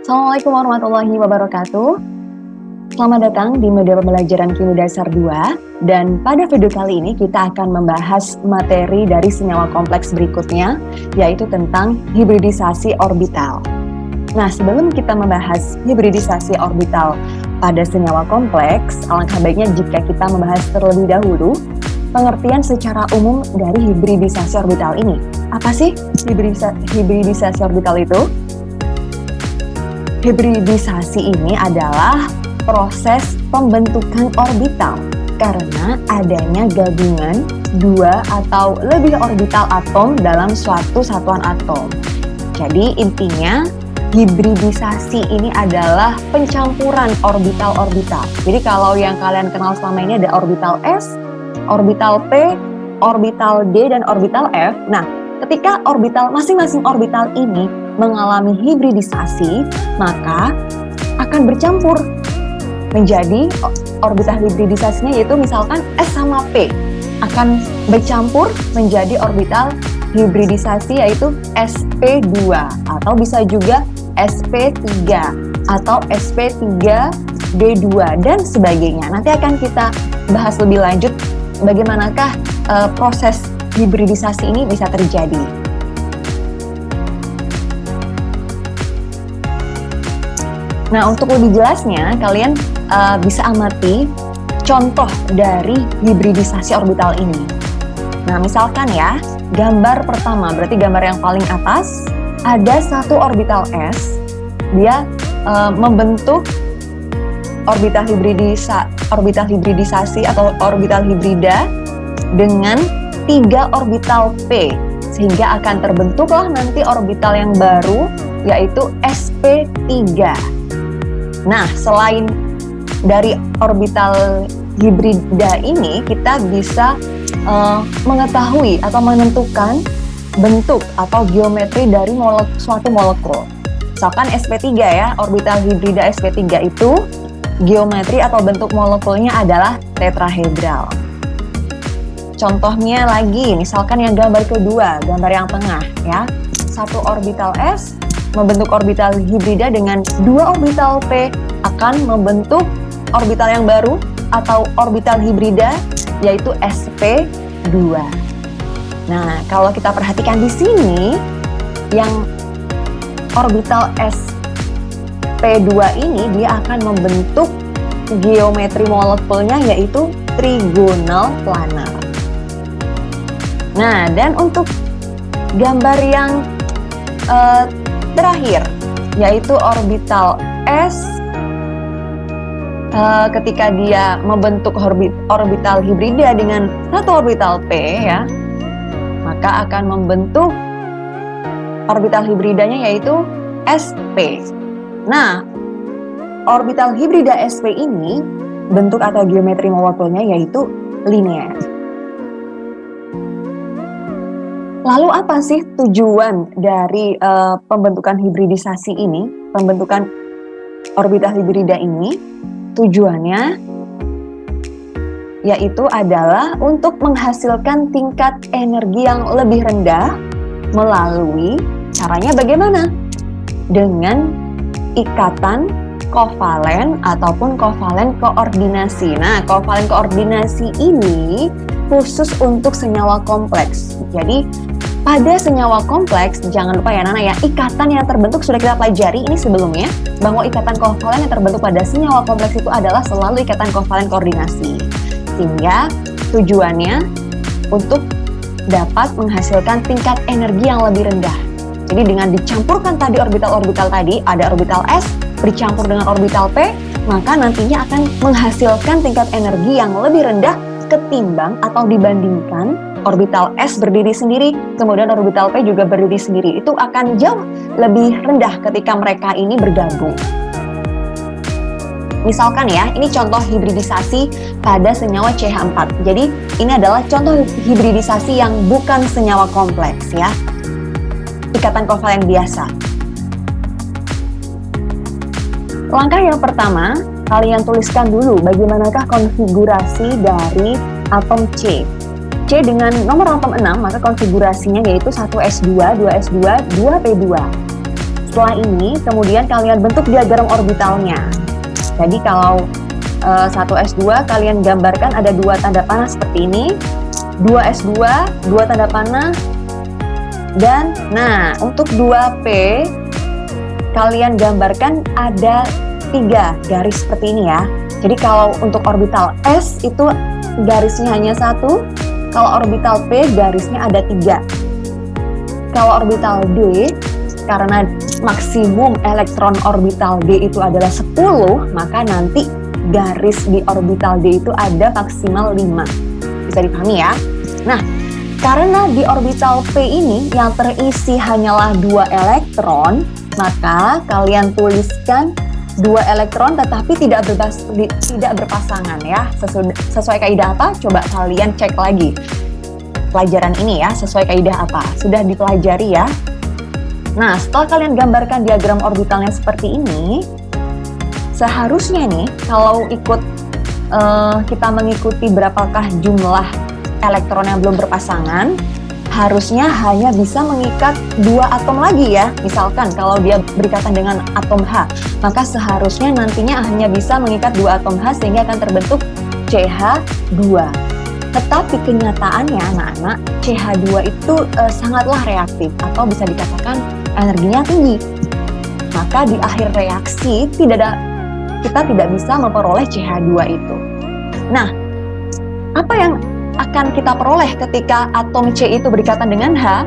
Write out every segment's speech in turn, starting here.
Assalamualaikum warahmatullahi wabarakatuh. Selamat datang di media pembelajaran Kimia Dasar 2. Dan pada video kali ini kita akan membahas materi dari senyawa kompleks berikutnya, yaitu tentang hibridisasi orbital. Nah, sebelum kita membahas hibridisasi orbital pada senyawa kompleks, alangkah baiknya jika kita membahas terlebih dahulu pengertian secara umum dari hibridisasi orbital ini. Apa sih hibridisasi orbital itu? Hibridisasi ini adalah proses pembentukan orbital karena adanya gabungan dua atau lebih orbital atom dalam suatu satuan atom. Jadi intinya hibridisasi ini adalah pencampuran orbital-orbital. Jadi kalau yang kalian kenal selama ini ada orbital S, orbital P, orbital D, dan orbital F. Nah, ketika masing-masing orbital ini mengalami hibridisasi, maka akan bercampur menjadi orbital hibridisasinya, yaitu misalkan S sama P akan bercampur menjadi orbital hibridisasi yaitu sp2 atau bisa juga sp3 atau sp3d2 dan sebagainya. Nanti akan kita bahas lebih lanjut bagaimanakah proses hibridisasi ini bisa terjadi. Nah, untuk lebih jelasnya, kalian bisa amati contoh dari hibridisasi orbital ini. Nah, misalkan ya, gambar pertama, berarti gambar yang paling atas, ada satu orbital S, dia membentuk orbital hibridisasi atau orbital hibrida dengan 3 orbital P, sehingga akan terbentuklah nanti orbital yang baru, yaitu sp3. Nah, selain dari orbital hibrida ini, kita bisa mengetahui atau menentukan bentuk atau geometri dari suatu molekul. Misalkan sp3 ya, orbital hibrida sp3 itu geometri atau bentuk molekulnya adalah tetrahedral. Contohnya lagi, misalkan yang gambar kedua, gambar yang tengah ya. Satu orbital S membentuk orbital hibrida dengan 2 orbital P akan membentuk orbital yang baru atau orbital hibrida yaitu sp2. Nah, kalau kita perhatikan di sini yang orbital sp2 ini dia akan membentuk geometri molekulnya yaitu trigonal planar. Nah, dan untuk gambar yang terakhir yaitu orbital S, ketika dia membentuk orbital hibrida dengan satu orbital P ya, maka akan membentuk orbital hibridanya yaitu sp. Nah, orbital hibrida sp ini bentuk atau geometri molekulnya yaitu linear. Lalu apa sih tujuan dari pembentukan hibridisasi ini, pembentukan orbital hibrida ini? Tujuannya yaitu adalah untuk menghasilkan tingkat energi yang lebih rendah melalui caranya bagaimana? Dengan ikatan kovalen ataupun kovalen koordinasi. Nah, kovalen koordinasi ini khusus untuk senyawa kompleks. Jadi pada senyawa kompleks, jangan lupa ya Nana ya, ikatan yang terbentuk sudah kita pelajari ini sebelumnya, bahwa ikatan kovalen yang terbentuk pada senyawa kompleks itu adalah selalu ikatan kovalen koordinasi. Sehingga tujuannya untuk dapat menghasilkan tingkat energi yang lebih rendah. Jadi dengan dicampurkan tadi orbital-orbital tadi, ada orbital S bercampur dengan orbital P, maka nantinya akan menghasilkan tingkat energi yang lebih rendah ketimbang atau dibandingkan orbital S berdiri sendiri, kemudian orbital P juga berdiri sendiri. Itu akan jauh lebih rendah ketika mereka ini bergabung. Misalkan ya, ini contoh hibridisasi pada senyawa CH4. Jadi ini adalah contoh hibridisasi yang bukan senyawa kompleks ya. Ikatan kovalen biasa. Langkah yang pertama, kalian tuliskan dulu bagaimanakah konfigurasi dari atom C. C dengan nomor atom 6, maka konfigurasinya yaitu 1s2, 2s2, 2p2. setelah ini kemudian kalian bentuk diagram orbitalnya. Jadi kalau 1s2 kalian gambarkan ada 2 tanda panah seperti ini, 2s2 2 tanda panah, dan nah untuk 2p kalian gambarkan ada 3 garis seperti ini ya. Jadi kalau untuk orbital S itu garisnya hanya 1, kalau orbital P garisnya ada 3. Kalau orbital D, karena maksimum elektron orbital D itu adalah 10, maka nanti garis di orbital D itu ada maksimal 5. Bisa dipahami ya? Nah, karena di orbital P ini yang terisi hanyalah 2 elektron, maka kalian tuliskan 2 elektron tetapi tidak berpasangan ya. Sesuai kaidah apa? Coba kalian cek lagi pelajaran ini ya, sesuai kaidah apa? Sudah dipelajari ya? Nah, setelah kalian gambarkan diagram orbitalnya seperti ini, seharusnya nih kalau kita mengikuti berapakah jumlah elektron yang belum berpasangan, harusnya hanya bisa mengikat 2 atom lagi ya. Misalkan kalau dia berikatan dengan atom H, maka seharusnya nantinya hanya bisa mengikat 2 atom H sehingga akan terbentuk CH2. Tetapi kenyataannya anak-anak, CH2 itu sangatlah reaktif atau bisa dikatakan energinya tinggi. Maka di akhir reaksi kita tidak bisa memperoleh CH2 itu. Nah, apa yang akan kita peroleh ketika atom C itu berikatan dengan H?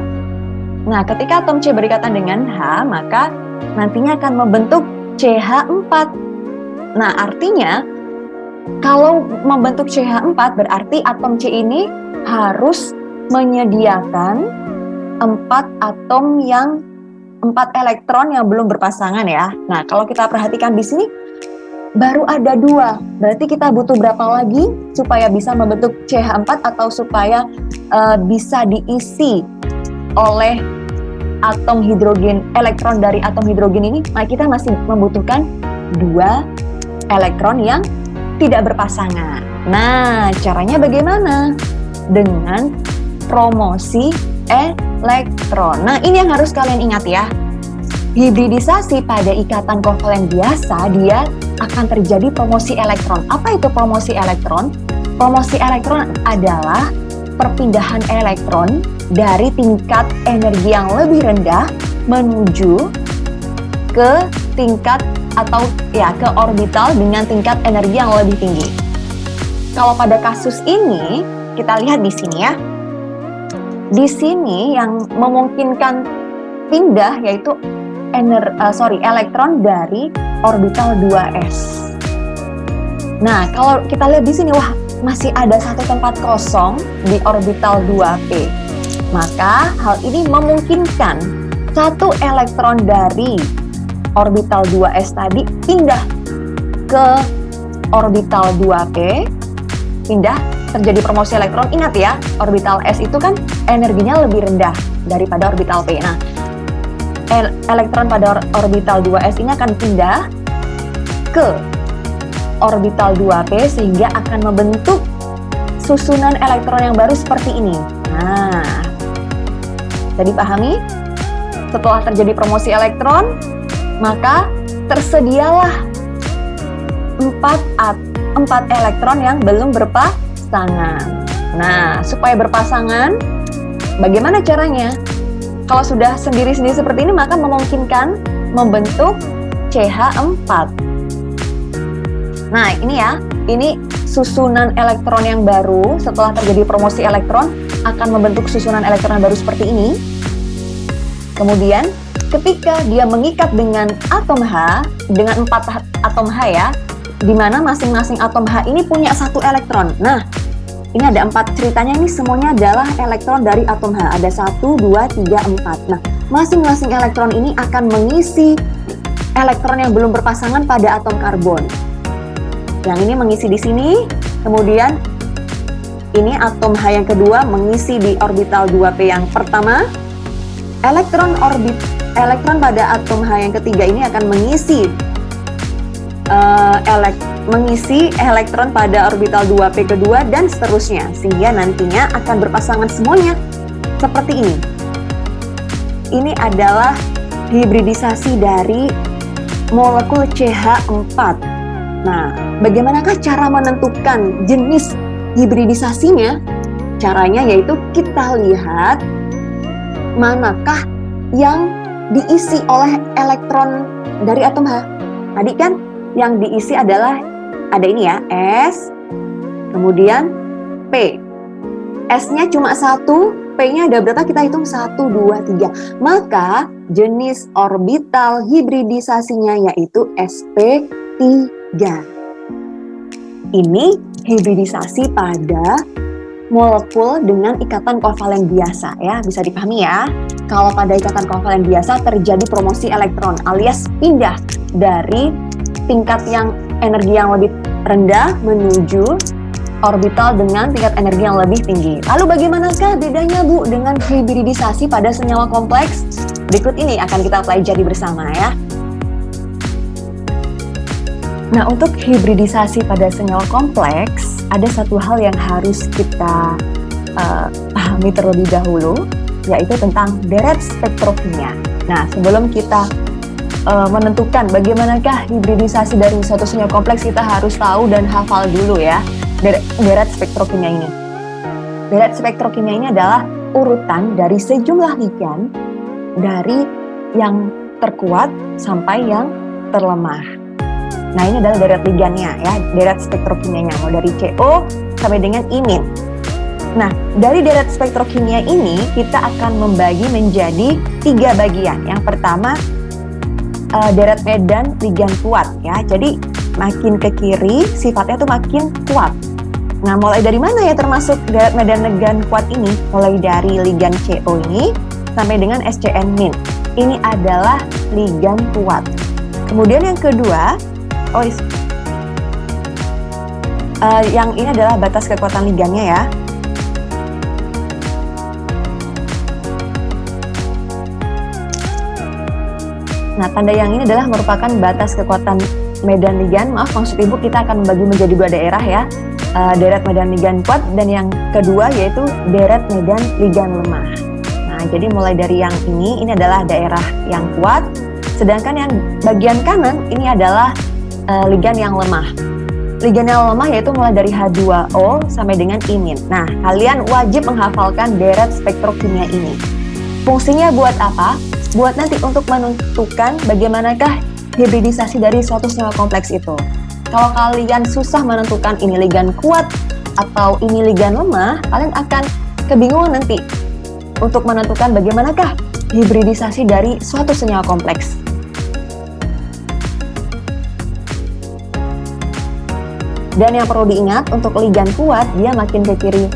Nah, ketika atom C berikatan dengan H, maka nantinya akan membentuk CH4. Nah, artinya kalau membentuk CH4 berarti atom C ini harus menyediakan 4 elektron yang belum berpasangan ya. Nah, kalau kita perhatikan di sini baru ada 2, berarti kita butuh berapa lagi supaya bisa membentuk CH4 atau supaya bisa diisi oleh atom hidrogen, elektron dari atom hidrogen ini? Nah, kita masih membutuhkan 2 elektron yang tidak berpasangan. Nah, caranya bagaimana? Dengan promosi elektron. Nah, ini yang harus kalian ingat ya. Hibridisasi pada ikatan kovalen biasa, dia akan terjadi promosi elektron. Apa itu promosi elektron? Promosi elektron adalah perpindahan elektron dari tingkat energi yang lebih rendah menuju ke tingkat atau ya ke orbital dengan tingkat energi yang lebih tinggi. Kalau pada kasus ini kita lihat di sini ya. Di sini yang memungkinkan pindah yaitu elektron dari orbital 2s. Nah, kalau kita lihat di sini, wah, masih ada 1 tempat kosong di orbital 2p. Maka hal ini memungkinkan 1 elektron dari orbital 2s tadi pindah ke orbital 2p, terjadi promosi elektron. Ingat ya, orbital s itu kan energinya lebih rendah daripada orbital p. Nah, elektron pada orbital 2s ini akan pindah ke orbital 2p sehingga akan membentuk susunan elektron yang baru seperti ini. Nah, jadi pahami? Setelah terjadi promosi elektron, maka tersedialah 4 elektron yang belum berpasangan. Nah, supaya berpasangan, bagaimana caranya? Kalau sudah sendiri-sendiri seperti ini, maka memungkinkan membentuk CH4. Nah, ini ya, ini susunan elektron yang baru setelah terjadi promosi elektron akan membentuk susunan elektron yang baru seperti ini. Kemudian, ketika dia mengikat dengan atom H, dengan 4 atom H ya, di mana masing-masing atom H ini punya 1 elektron. Nah, ini ada 4 ceritanya, ini semuanya adalah elektron dari atom H. Ada 1, 2, 3, 4. Nah, masing-masing elektron ini akan mengisi elektron yang belum berpasangan pada atom karbon. Yang ini mengisi di sini, kemudian ini atom H yang kedua mengisi di orbital 2p yang pertama. Elektron pada atom H yang ketiga ini akan mengisi elektron pada orbital 2p kedua dan seterusnya, sehingga nantinya akan berpasangan semuanya seperti ini. Ini adalah hibridisasi dari molekul CH4. Nah, bagaimanakah cara menentukan jenis hibridisasinya? Caranya yaitu kita lihat manakah yang diisi oleh elektron dari atom H. Tadi kan yang diisi adalah ada ini ya, S, kemudian P. S-nya cuma 1, P-nya ada berapa? Kita hitung 1, 2, 3. Maka jenis orbital hibridisasinya yaitu sp3. Ini hibridisasi pada molekul dengan ikatan kovalen biasa ya, bisa dipahami ya. Kalau pada ikatan kovalen biasa terjadi promosi elektron alias pindah dari tingkat yang energi yang lebih rendah menuju orbital dengan tingkat energi yang lebih tinggi. Lalu bagaimanakah bedanya Bu dengan hibridisasi pada senyawa kompleks? Berikut ini akan kita pelajari bersama ya. Nah, untuk hibridisasi pada senyawa kompleks, ada satu hal yang harus kita pahami terlebih dahulu, yaitu tentang deret spektrokimia. Nah, sebelum kita menentukan bagaimanakah hibridisasi dari suatu senyawa kompleks, kita harus tahu dan hafal dulu ya deret spektrokimia ini. Deret spektrokimia ini adalah urutan dari sejumlah ligan dari yang terkuat sampai yang terlemah. Nah, ini adalah deret ligannya ya, deret spektrokimianya, mau dari CO sampai dengan imin. Nah, dari deret spektrokimia ini kita akan membagi menjadi 3 bagian. Yang pertama, deret medan ligan kuat ya. Jadi makin ke kiri sifatnya tuh makin kuat. Nah, mulai dari mana ya termasuk deret medan ligan kuat ini? Mulai dari ligan CO ini sampai dengan SCN-. Ini adalah ligan kuat. Kemudian yang kedua, yang ini adalah batas kekuatan ligannya ya. Nah, tanda yang ini adalah merupakan batas kekuatan medan ligan. Maaf, maksud Ibu kita akan membagi menjadi 2 daerah ya. Deret medan ligan kuat dan yang kedua yaitu deret medan ligan lemah. Nah, jadi mulai dari yang ini adalah daerah yang kuat, sedangkan yang bagian kanan ini adalah ligan yang lemah. Ligan yang lemah yaitu mulai dari H2O sampai dengan imin. Nah, kalian wajib menghafalkan deret spektrokimia ini. Fungsinya buat apa? Buat nanti untuk menentukan bagaimanakah hibridisasi dari suatu senyawa kompleks itu. Kalau kalian susah menentukan ini ligan kuat atau ini ligan lemah, kalian akan kebingungan nanti untuk menentukan bagaimanakah hibridisasi dari suatu senyawa kompleks. Dan yang perlu diingat, untuk ligan kuat, dia makin ke kiri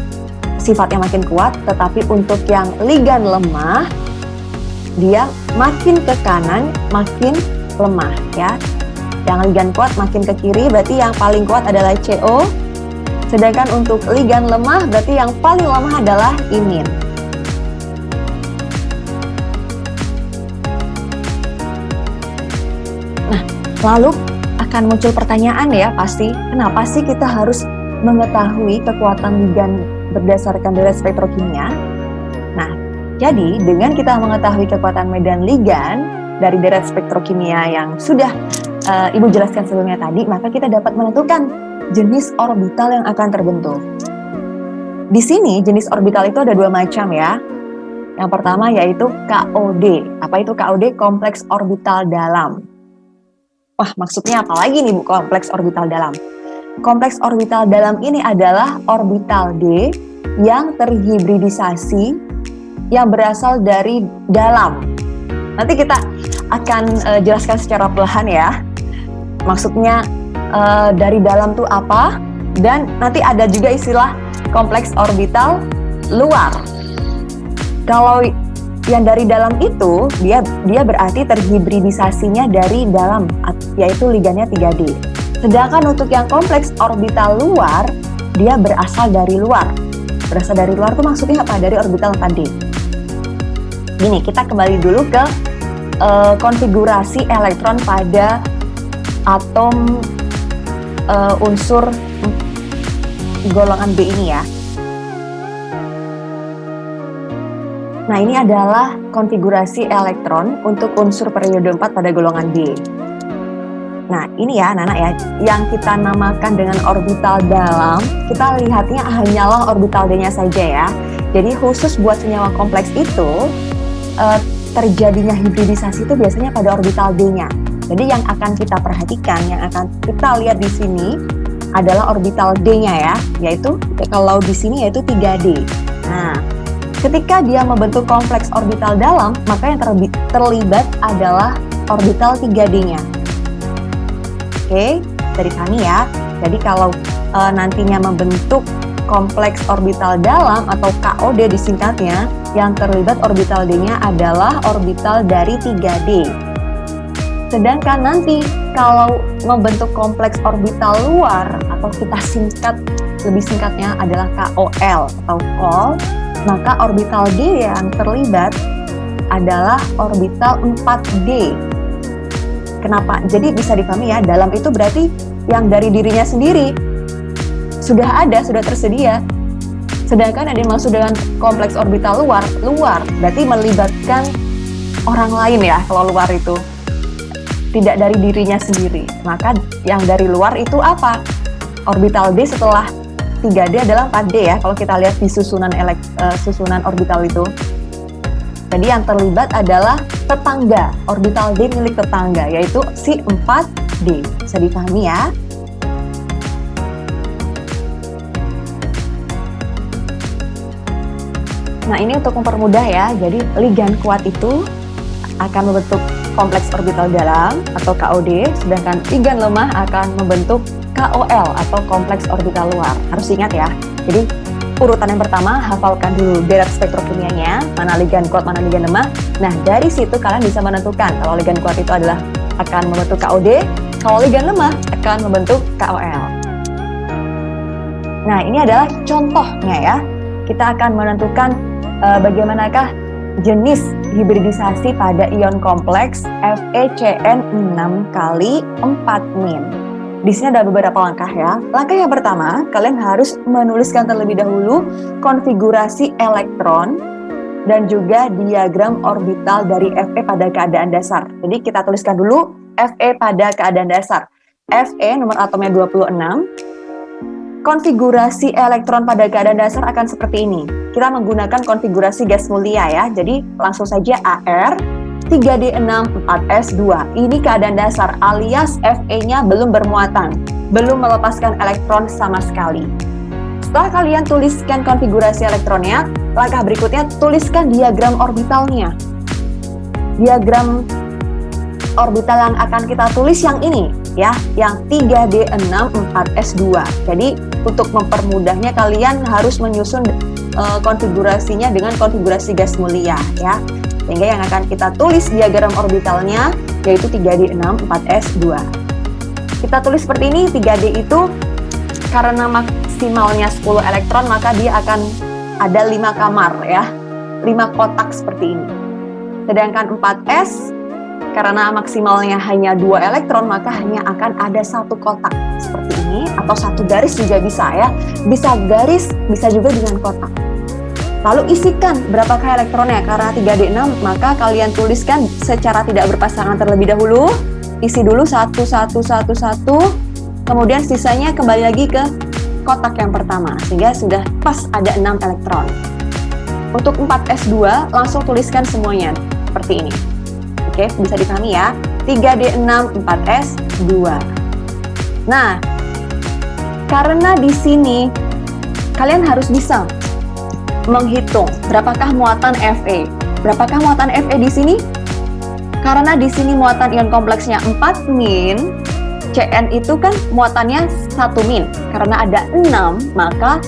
sifatnya makin kuat, tetapi untuk yang ligan lemah, dia makin ke kanan, makin lemah ya. Yang ligan kuat makin ke kiri, berarti yang paling kuat adalah CO. Sedangkan untuk ligan lemah, berarti yang paling lemah adalah imin. Nah, lalu akan muncul pertanyaan ya pasti, kenapa sih kita harus mengetahui kekuatan ligan berdasarkan deret spektrokimia? Nah, jadi dengan kita mengetahui kekuatan medan ligan dari deret spektrokimia yang sudah Ibu jelaskan sebelumnya tadi, maka kita dapat menentukan jenis orbital yang akan terbentuk. Di sini jenis orbital itu ada 2 macam ya. Yang pertama yaitu KOD. Apa itu KOD? Kompleks orbital dalam. Wah, maksudnya apa lagi nih Bu kompleks orbital dalam? Kompleks orbital dalam ini adalah orbital D yang terhibridisasi yang berasal dari dalam. Nanti kita akan jelaskan secara perlahan ya. Maksudnya dari dalam tuh apa, dan nanti ada juga istilah kompleks orbital luar. Kalau yang dari dalam itu dia berarti terhibridisasinya dari dalam, yaitu ligannya 3D. Sedangkan untuk yang kompleks orbital luar, dia berasal dari luar. Berasal dari luar tuh maksudnya apa? Dari orbital 4D. Gini, kita kembali dulu ke konfigurasi elektron pada atom unsur golongan B ini ya. Nah, ini adalah konfigurasi elektron untuk unsur periode 4 pada golongan D. Nah, ini ya anak-anak ya, yang kita namakan dengan orbital dalam, kita lihatnya hanyalah orbital D-nya saja ya. Jadi khusus buat senyawa kompleks itu, terjadinya hibridisasi itu biasanya pada orbital D-nya. Jadi yang akan kita perhatikan, yang akan kita lihat di sini adalah orbital D-nya ya, yaitu kalau di sini yaitu 3D. Nah, ketika dia membentuk kompleks orbital dalam, maka yang terlibat adalah orbital 3D-nya. Oke, dari kami ya. Jadi kalau nantinya membentuk kompleks orbital dalam atau KOD disingkatnya, yang terlibat orbital D-nya adalah orbital dari 3D. Sedangkan nanti kalau membentuk kompleks orbital luar atau kita singkat, lebih singkatnya adalah KOL atau KOL, maka orbital D yang terlibat adalah orbital 4D. Kenapa? Jadi bisa dipahami ya, dalam itu berarti yang dari dirinya sendiri sudah ada, sudah tersedia. Sedangkan yang dimaksud dengan kompleks orbital luar berarti melibatkan orang lain ya, kalau luar itu. Tidak dari dirinya sendiri. Maka yang dari luar itu apa? Orbital D setelah 3D adalah 4D ya, kalau kita lihat di susunan orbital itu. Jadi yang terlibat adalah tetangga, orbital D milik tetangga, yaitu si 4D. Bisa dipahami ya? Nah, ini untuk mempermudah ya, jadi ligan kuat itu akan membentuk kompleks orbital dalam atau KOD, sedangkan ligan lemah akan membentuk KOL atau kompleks orbital luar. Harus ingat ya, jadi urutan yang pertama, hafalkan dulu deret spektrokimianya, mana ligan kuat, mana ligan lemah. Nah, dari situ kalian bisa menentukan kalau ligan kuat itu adalah akan membentuk KOD, kalau ligan lemah akan membentuk KOL. Nah, ini adalah contohnya ya. Kita akan menentukan bagaimanakah jenis hibridisasi pada ion kompleks FeCN6 kali 4-. Di sini ada beberapa langkah ya. Langkah yang pertama, kalian harus menuliskan terlebih dahulu konfigurasi elektron dan juga diagram orbital dari Fe pada keadaan dasar. Jadi kita tuliskan dulu Fe pada keadaan dasar. Fe nomor atomnya 26. Konfigurasi elektron pada keadaan dasar akan seperti ini. Kita menggunakan konfigurasi gas mulia ya. Jadi langsung saja Ar 3D6 4S2. Ini keadaan dasar alias Fe-nya belum bermuatan, belum melepaskan elektron sama sekali. Setelah kalian tuliskan konfigurasi elektronnya, langkah berikutnya tuliskan diagram orbitalnya. Diagram orbital yang akan kita tulis yang ini ya, yang 3D6 4S2. Jadi untuk mempermudahnya kalian harus menyusun konfigurasinya dengan konfigurasi gas mulia ya. Sehingga yang akan kita tulis diagram orbitalnya yaitu 3D6 4S2. Kita tulis seperti ini, 3D itu karena maksimalnya 10 elektron maka dia akan ada 5 kamar ya, 5 kotak seperti ini. Sedangkan 4S karena maksimalnya hanya 2 elektron maka hanya akan ada 1 kotak seperti ini, atau 1 garis juga bisa ya. Bisa garis, bisa juga dengan kotak. Lalu isikan berapakah elektronnya, karena 3D6 maka kalian tuliskan secara tidak berpasangan terlebih dahulu. Isi dulu 1, 1, 1, 1, kemudian sisanya kembali lagi ke kotak yang pertama, sehingga sudah pas ada 6 elektron. Untuk 4S2 langsung tuliskan semuanya seperti ini. Oke, bisa dipahami ya. 3D6 4S2. Nah, karena di sini kalian harus bisa menghitung berapakah muatan Fe. Berapakah muatan Fe di sini? Karena di sini muatan ion kompleksnya 4 min, Cn itu kan muatannya 1 min. Karena ada 6, maka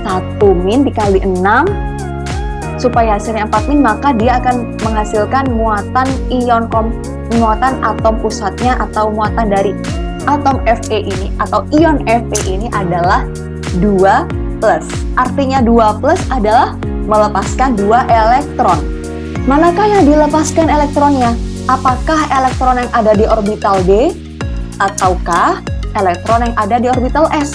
1 min dikali 6 supaya hasilnya 4 min, maka dia akan menghasilkan muatan muatan atom pusatnya atau muatan dari atom Fe ini atau ion Fe ini adalah 2+. Artinya 2+ adalah melepaskan 2 elektron. Manakah yang dilepaskan elektronnya? Apakah elektron yang ada di orbital D ataukah elektron yang ada di orbital S?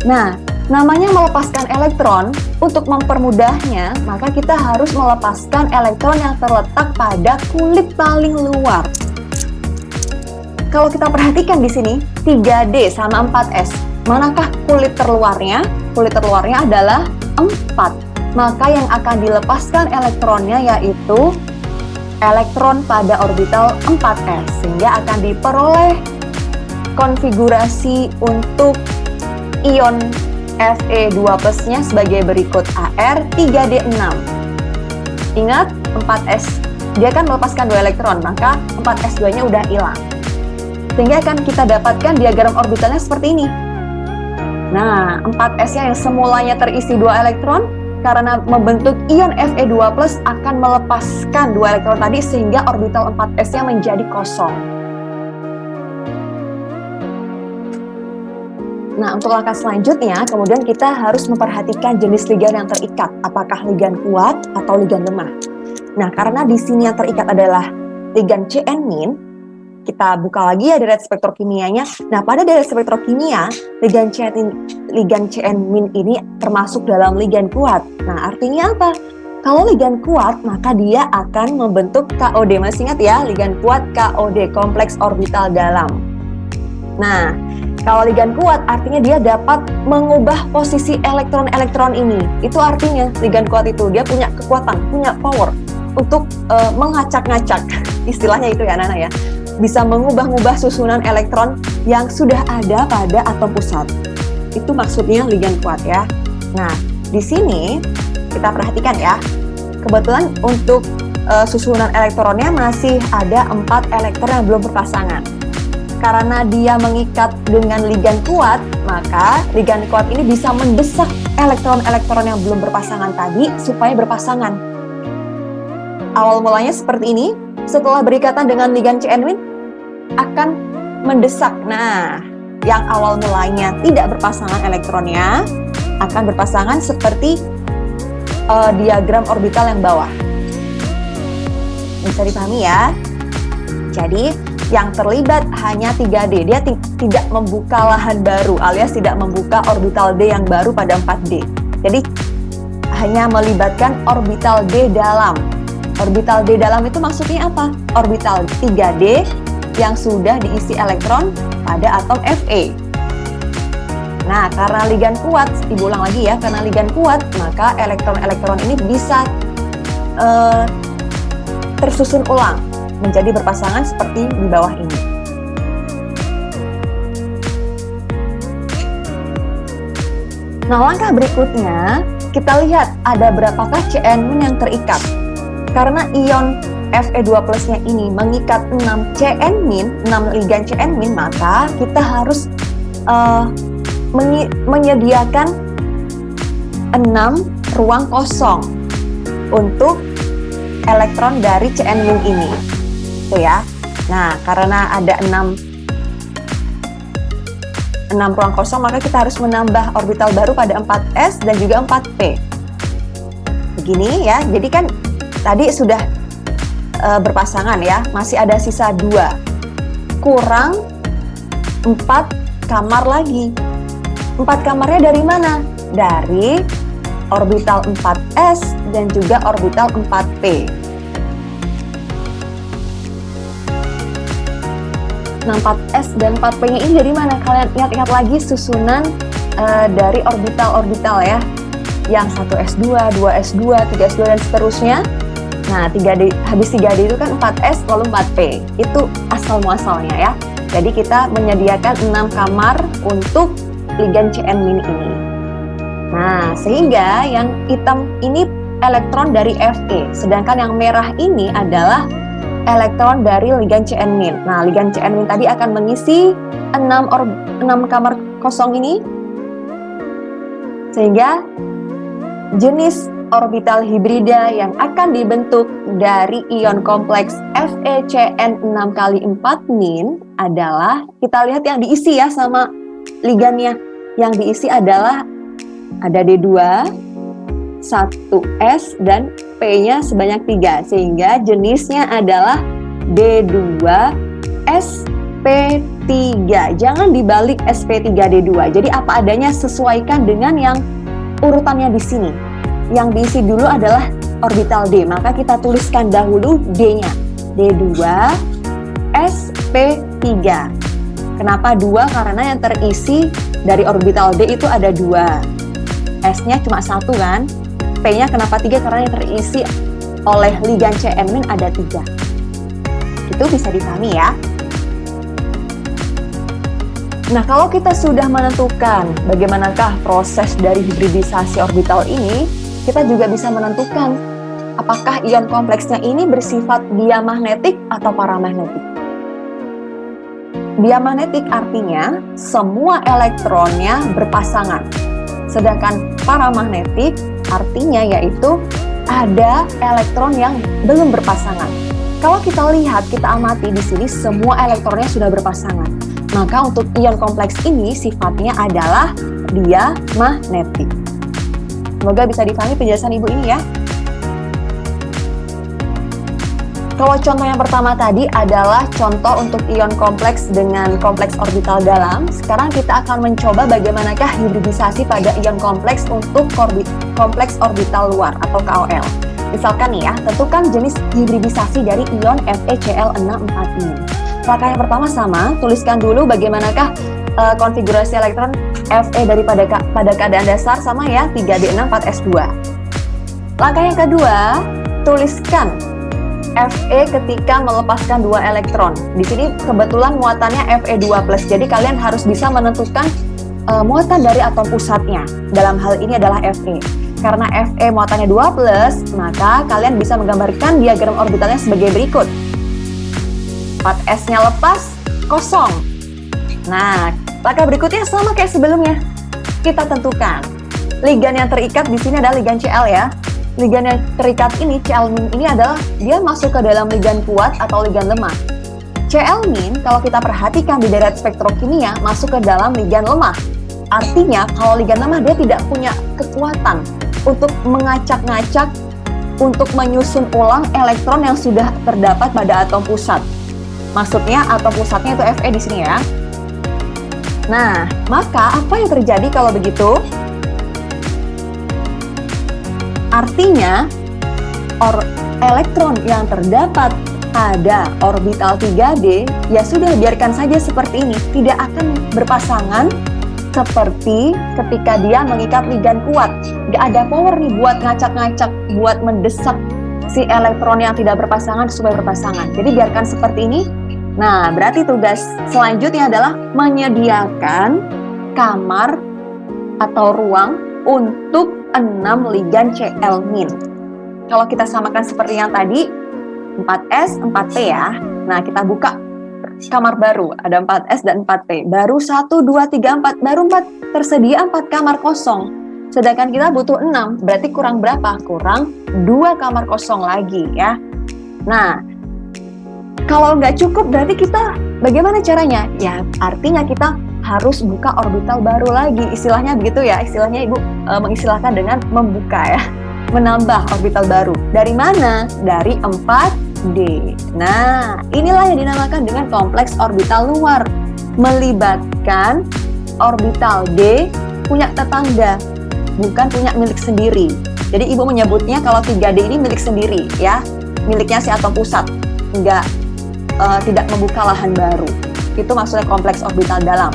Nah, Namanya melepaskan elektron, untuk mempermudahnya, maka kita harus melepaskan elektron yang terletak pada kulit paling luar. Kalau kita perhatikan di sini, 3D sama 4S. Manakah kulit terluarnya? Kulit terluarnya adalah 4. Maka yang akan dilepaskan elektronnya yaitu elektron pada orbital 4S. Sehingga akan diperoleh konfigurasi untuk ion Fe2+-nya sebagai berikut: Ar3D6. Ingat, 4S, dia kan melepaskan 2 elektron, maka 4S2-nya udah hilang. Sehingga akan kita dapatkan diagram orbitalnya seperti ini. Nah, 4S-nya yang semulanya terisi 2 elektron, karena membentuk ion Fe2+, akan melepaskan 2 elektron tadi, sehingga orbital 4S-nya menjadi kosong. Nah, untuk langkah selanjutnya, kemudian kita harus memperhatikan jenis ligan yang terikat, apakah ligan kuat atau ligan lemah. Nah, karena di sini yang terikat adalah ligan Cn-, kita buka lagi ya deret spektrokimianya. Nah, pada deret spektrokimia, ligan Cn- ini termasuk dalam ligan kuat. Nah, artinya apa? Kalau ligan kuat, maka dia akan membentuk KOD. Masih ingat ya, ligan kuat KOD, kompleks orbital dalam. Nah, kalau ligan kuat artinya dia dapat mengubah posisi elektron-elektron ini. Itu artinya ligan kuat itu dia punya kekuatan, punya power untuk mengacak-ngacak. Istilahnya itu ya Nana ya. Bisa mengubah-ubah susunan elektron yang sudah ada pada atom pusat. Itu maksudnya ligan kuat ya. Nah, di sini kita perhatikan ya. Kebetulan untuk susunan elektronnya masih ada 4 elektron yang belum berpasangan. Karena dia mengikat dengan ligan kuat, maka ligan kuat ini bisa mendesak elektron-elektron yang belum berpasangan tadi supaya berpasangan. Awal mulanya seperti ini, setelah berikatan dengan ligan Cn- akan mendesak. Nah, yang awal mulanya tidak berpasangan elektronnya akan berpasangan seperti diagram orbital yang bawah. Bisa dipahami ya? Jadi, yang terlibat hanya 3D, dia tidak membuka lahan baru alias tidak membuka orbital D yang baru pada 4D. Jadi hanya melibatkan orbital D dalam. Orbital D dalam itu maksudnya apa? Orbital 3D yang sudah diisi elektron pada atom Fe. Nah, karena ligan kuat, diulang lagi ya, karena ligan kuat, maka elektron-elektron ini bisa tersusun ulang menjadi berpasangan seperti di bawah ini. Nah, langkah berikutnya kita lihat ada berapakah Cn- yang terikat. Karena ion Fe2+-nya ini mengikat 6 Cn-, 6 ligan Cn-, maka kita harus menyediakan 6 ruang kosong untuk elektron dari Cn- ini. Itu ya. Nah, karena ada 6 ruang kosong, maka kita harus menambah orbital baru pada 4s dan juga 4p. Begini ya. Jadi kan tadi sudah berpasangan ya, masih ada sisa 2. Kurang 4 kamar lagi. 4 kamarnya dari mana? Dari orbital 4s dan juga orbital 4p. Nah, 4s dan 4p-nya ini dari mana? Kalian ingat-ingat lagi susunan dari orbital-orbital ya. Yang 1s2, 2s2, 3s2 dan seterusnya. Nah, 3D, habis 3D itu kan 4s lalu 4p. Itu asal muasalnya ya. Jadi kita menyediakan 6 kamar untuk ligan Cn- ini. Nah, sehingga yang hitam ini elektron dari Fe, sedangkan yang merah ini adalah elektron dari ligan Cn-. Nah, ligan Cn- tadi akan mengisi 6 kamar kosong ini, sehingga jenis orbital hibrida yang akan dibentuk dari ion kompleks FeCN6 kali 4-, adalah, kita lihat yang diisi ya sama ligannya. Yang diisi adalah ada D2, 1s, dan P-nya sebanyak 3, sehingga jenisnya adalah D2S sp3. Jangan dibalik sp3d2. Jadi apa adanya, sesuaikan dengan yang urutannya di sini. Yang diisi dulu adalah orbital D, maka kita tuliskan dahulu D-nya. D2 sp3. Kenapa 2? Karena yang terisi dari orbital D itu ada 2. S-nya cuma 1 kan? P-nya kenapa 3? Karena yang terisi oleh ligan Cl- ada 3. Itu bisa dipahami ya. Nah, kalau kita sudah menentukan bagaimanakah proses dari hibridisasi orbital ini, kita juga bisa menentukan apakah ion kompleksnya ini bersifat diamagnetik atau paramagnetik. Diamagnetik artinya semua elektronnya berpasangan. Sedangkan paramagnetik artinya yaitu ada elektron yang belum berpasangan. Kalau kita lihat, kita amati di sini semua elektronnya sudah berpasangan. Maka untuk ion kompleks ini sifatnya adalah diamagnetik. Semoga bisa dipahami penjelasan Ibu ini ya. Kalau contoh yang pertama tadi adalah contoh untuk ion kompleks dengan kompleks orbital dalam. Sekarang kita akan mencoba bagaimanakah hibridisasi pada ion kompleks untuk kompleks orbital luar atau KOL. Misalkan nih ya, tentukan jenis hibridisasi dari ion FeCl64 ini. Langkah yang pertama sama, tuliskan dulu bagaimanakah konfigurasi elektron Fe pada keadaan dasar sama ya, 3D6 4S2. Langkah yang kedua, tuliskan Fe ketika melepaskan 2 elektron. Di sini kebetulan muatannya Fe2+, jadi kalian harus bisa menentukan muatan dari atom pusatnya. Dalam hal ini adalah Fe. Karena Fe muatannya 2+, maka kalian bisa menggambarkan diagram orbitalnya sebagai berikut. 4S-nya lepas, kosong. Nah, langkah berikutnya sama kayak sebelumnya. Kita tentukan ligan yang terikat di sini adalah ligan Cl ya. Ligan yang terikat ini, Cl- ini adalah dia masuk ke dalam ligan kuat atau ligan lemah. Cl- kalau kita perhatikan di deret spektrokimia masuk ke dalam ligan lemah. Artinya kalau ligan lemah dia tidak punya kekuatan untuk mengacak-ngacak, untuk menyusun ulang elektron yang sudah terdapat pada atom pusat. Maksudnya atom pusatnya itu Fe di sini ya. Nah, maka apa yang terjadi kalau begitu? Artinya, elektron yang terdapat pada orbital 3D, ya sudah biarkan saja seperti ini. Tidak akan berpasangan seperti ketika dia mengikat ligan kuat. Nggak ada power nih buat ngacak-ngacak, buat mendesak si elektron yang tidak berpasangan supaya berpasangan. Jadi biarkan seperti ini. Nah, berarti tugas selanjutnya adalah menyediakan kamar atau ruang untuk 6 ligan Cl-. Kalau kita samakan seperti yang tadi, 4S, 4P ya. Nah, kita buka kamar baru, ada 4S dan 4P. Baru 1, 2, 3, 4, baru 4, tersedia 4 kamar kosong. Sedangkan kita butuh 6, berarti kurang berapa? Kurang 2 kamar kosong lagi ya. Nah, kalau nggak cukup berarti kita bagaimana caranya? Ya, artinya kita harus buka orbital baru lagi. Istilahnya begitu ya, istilahnya Ibu mengistilahkan dengan membuka ya. Menambah orbital baru. Dari mana? Dari 4D. Nah, inilah yang dinamakan dengan kompleks orbital luar. Melibatkan orbital D punya tetangga, bukan punya milik sendiri. Jadi Ibu menyebutnya kalau 3D ini milik sendiri ya, miliknya si atom pusat. Tidak membuka lahan baru. Itu maksudnya kompleks orbital dalam.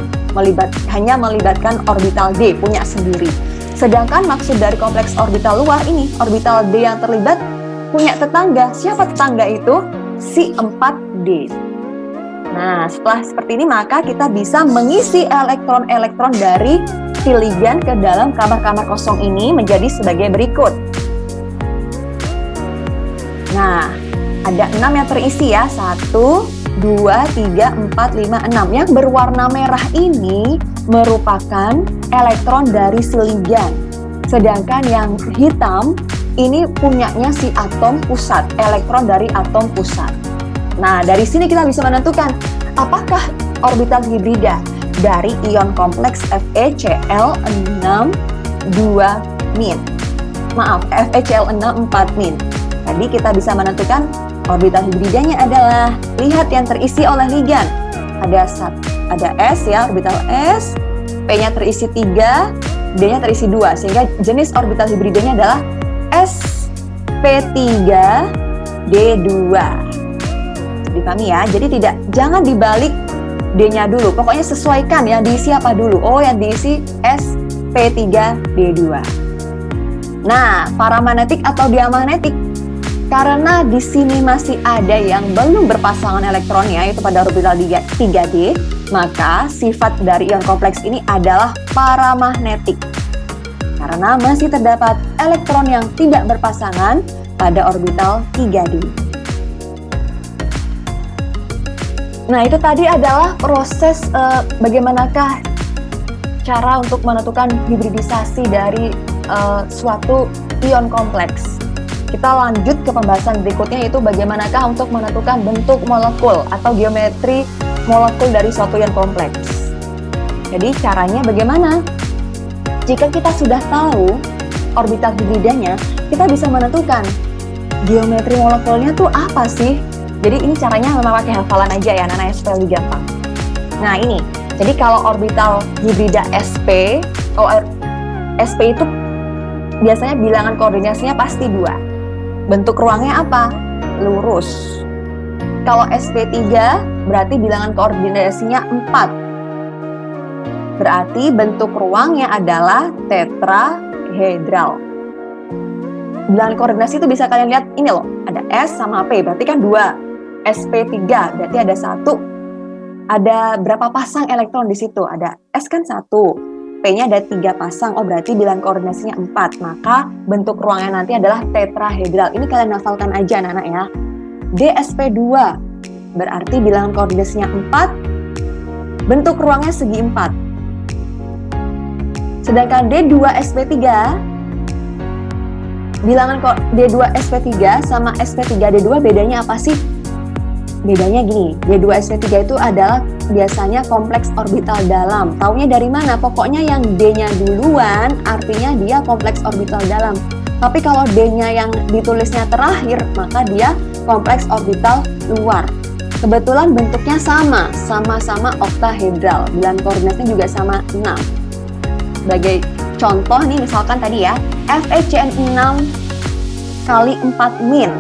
Hanya melibatkan orbital D punya sendiri. Sedangkan maksud dari kompleks orbital luar ini, orbital D yang terlibat punya tetangga. Siapa tetangga itu? Si 4D. Nah, setelah seperti ini maka kita bisa mengisi elektron-elektron dari si ligan ke dalam kamar-kamar kosong ini menjadi sebagai berikut. Nah, ada 6 yang terisi ya, 1, 2, 3, 4, 5, 6. Yang berwarna merah ini merupakan elektron dari si ligan. Sedangkan yang hitam ini punyanya si atom pusat, elektron dari atom pusat. Nah, dari sini kita bisa menentukan apakah orbital hibrida dari ion kompleks FeCl62-. Maaf, FeCl64-. Tadi kita bisa menentukan orbital hibridanya adalah, lihat yang terisi oleh ligan. ada S ya, orbital S, P-nya terisi 3, D-nya terisi 2, sehingga jenis orbital hibridanya adalah sp3d2. Dipahami ya, jadi jangan dibalik D-nya dulu, pokoknya sesuaikan ya, diisi apa dulu. Oh, yang diisi sp3d2. Nah, paramagnetik atau diamagnetik, karena di sini masih ada yang belum berpasangan elektronnya, yaitu pada orbital 3D, maka sifat dari ion kompleks ini adalah paramagnetik. Karena masih terdapat elektron yang tidak berpasangan pada orbital 3D. Nah, itu tadi adalah proses bagaimanakah cara untuk menentukan hibridisasi dari suatu ion kompleks. Kita lanjut ke pembahasan berikutnya, yaitu bagaimanakah untuk menentukan bentuk molekul atau geometri molekul dari suatu ion kompleks. Jadi caranya bagaimana? Jika kita sudah tahu orbital hibridanya, kita bisa menentukan geometri molekulnya tuh apa sih. Jadi ini caranya memang pakai hafalan aja ya, anak-anak, supaya lebih gampang. Nah ini, jadi kalau orbital hibrida sp, kalau sp itu biasanya bilangan koordinasinya pasti 2. Bentuk ruangnya apa? Lurus. Kalau sp3 berarti bilangan koordinasinya 4. Berarti bentuk ruangnya adalah tetrahedral. Bilangan koordinasi itu bisa kalian lihat ini loh, ada S sama P, berarti kan 2. sp3 berarti ada 1. Ada berapa pasang elektron di situ? Ada S kan 1. P-nya ada 3 pasang, oh berarti bilangan koordinasinya 4, maka bentuk ruangnya nanti adalah tetrahedral. Ini kalian hafalkan aja anak-anak ya. DSP2 berarti bilangan koordinasinya 4, bentuk ruangnya segi 4. Sedangkan D2SP3, bilangan D2SP3 sama SP3D2 bedanya apa sih? Bedanya gini, D2SP3 itu adalah biasanya kompleks orbital dalam. Taunya dari mana? Pokoknya yang D-nya duluan artinya dia kompleks orbital dalam. Tapi kalau D-nya yang ditulisnya terakhir, maka dia kompleks orbital luar. Kebetulan bentuknya sama-sama oktahedral. Bilangan koordinatnya juga sama 6. Sebagai contoh nih, misalkan tadi ya, FeCN 6 kali 4 min.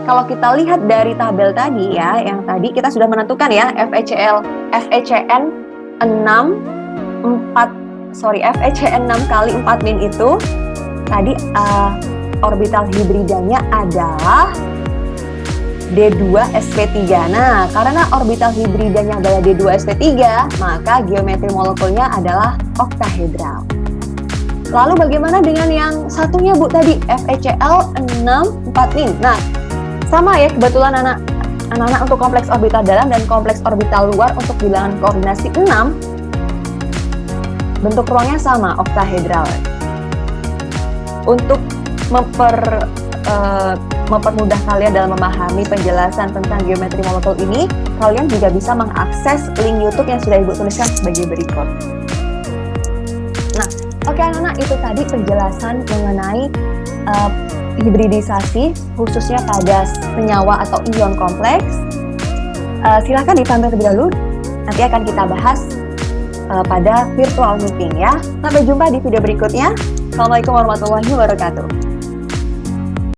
Kalau kita lihat dari tabel tadi ya, yang tadi kita sudah menentukan ya, FeCN 6 kali 4 min itu tadi orbital hibridanya adalah D2sp3. Nah, karena orbital hibridanya adalah D2sp3, maka geometri molekulnya adalah oktahedral. Lalu bagaimana dengan yang satunya Bu tadi, FeCl 6 4 min. Nah, sama ya, kebetulan anak-anak untuk kompleks orbital dalam dan kompleks orbital luar untuk bilangan koordinasi 6, bentuk ruangnya sama, oktahedral. Untuk mempermudah kalian dalam memahami penjelasan tentang geometri molekul ini, kalian juga bisa mengakses link YouTube yang sudah Ibu tuliskan sebagai berikut. Nah, oke anak-anak, itu tadi penjelasan mengenai hibridisasi khususnya pada senyawa atau ion kompleks. Silahkan dipantau terlebih dahulu, nanti akan kita bahas pada virtual meeting ya. Sampai jumpa di video berikutnya. Assalamualaikum warahmatullahi wabarakatuh.